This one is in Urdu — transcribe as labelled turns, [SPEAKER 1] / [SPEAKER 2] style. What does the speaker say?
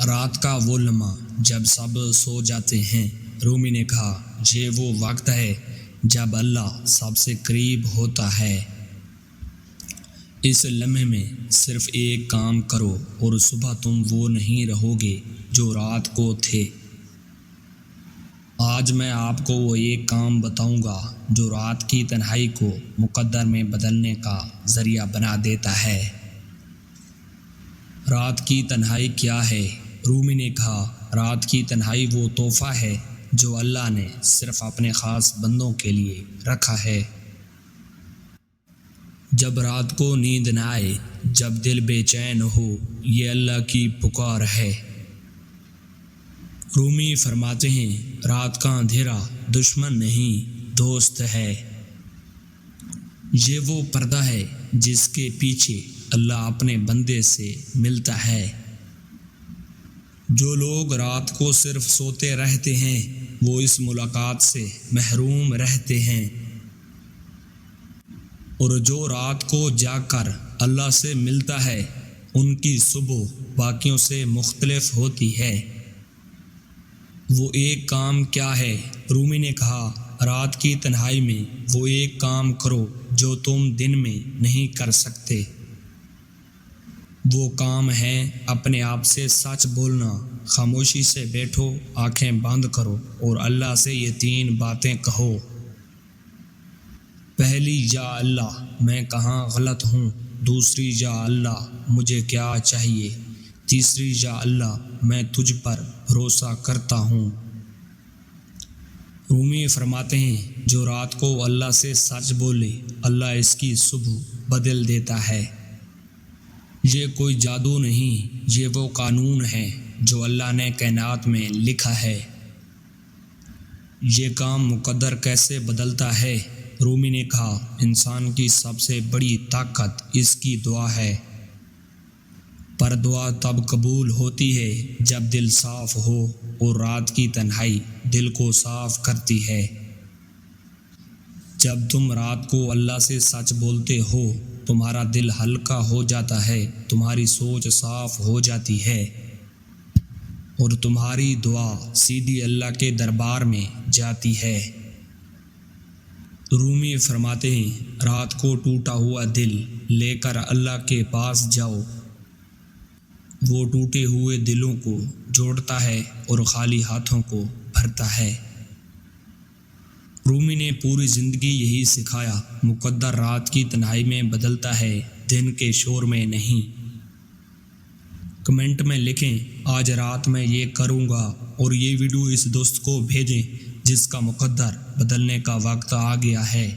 [SPEAKER 1] رات کا وہ لمحہ جب سب سو جاتے ہیں، رومی نے کہا، یہ وہ وقت ہے جب اللہ سب سے قریب ہوتا ہے۔ اس لمحے میں صرف ایک کام کرو اور صبح تم وہ نہیں رہو گے جو رات کو تھے۔ آج میں آپ کو وہ ایک کام بتاؤں گا جو رات کی تنہائی کو مقدر میں بدلنے کا ذریعہ بنا دیتا ہے۔ رات کی تنہائی کیا ہے؟ رومی نے کہا، رات کی تنہائی وہ تحفہ ہے جو اللہ نے صرف اپنے خاص بندوں کے لیے رکھا ہے۔ جب رات کو نیند نہ آئے، جب دل بے چین ہو، یہ اللہ کی پکار ہے۔ رومی فرماتے ہیں، رات کا اندھیرا دشمن نہیں، دوست ہے۔ یہ وہ پردہ ہے جس کے پیچھے اللہ اپنے بندے سے ملتا ہے۔ جو لوگ رات کو صرف سوتے رہتے ہیں، وہ اس ملاقات سے محروم رہتے ہیں، اور جو رات کو جاگ کر اللہ سے ملتا ہے، ان کی صبح باقیوں سے مختلف ہوتی ہے۔ وہ ایک کام کیا ہے؟ رومی نے کہا، رات کی تنہائی میں وہ ایک کام کرو جو تم دن میں نہیں کر سکتے۔ وہ کام ہے اپنے آپ سے سچ بولنا۔ خاموشی سے بیٹھو، آنکھیں بند کرو اور اللہ سے یہ 3 باتیں کہو۔ پہلی، یا اللہ میں کہاں غلط ہوں؟ دوسری، یا اللہ مجھے کیا چاہیے؟ تیسری، یا اللہ میں تجھ پر بھروسہ کرتا ہوں۔ رومی فرماتے ہیں، جو رات کو اللہ سے سچ بولے، اللہ اس کی صبح بدل دیتا ہے۔ یہ کوئی جادو نہیں، یہ وہ قانون ہے جو اللہ نے کائنات میں لکھا ہے۔ یہ کام مقدر کیسے بدلتا ہے؟ رومی نے کہا، انسان کی سب سے بڑی طاقت اس کی دعا ہے، پر دعا تب قبول ہوتی ہے جب دل صاف ہو، اور رات کی تنہائی دل کو صاف کرتی ہے۔ جب تم رات کو اللہ سے سچ بولتے ہو، تمہارا دل ہلکا ہو جاتا ہے، تمہاری سوچ صاف ہو جاتی ہے، اور تمہاری دعا سیدھی اللہ کے دربار میں جاتی ہے۔ رومی فرماتے ہیں، رات کو ٹوٹا ہوا دل لے کر اللہ کے پاس جاؤ، وہ ٹوٹے ہوئے دلوں کو جوڑتا ہے اور خالی ہاتھوں کو بھرتا ہے۔ رومی نے پوری زندگی یہی سکھایا، مقدر رات کی تنہائی میں بدلتا ہے، دن کے شور میں نہیں۔ کمنٹ میں لکھیں، آج رات میں یہ کروں گا، اور یہ ویڈیو اس دوست کو بھیجیں جس کا مقدر بدلنے کا وقت آ گیا ہے۔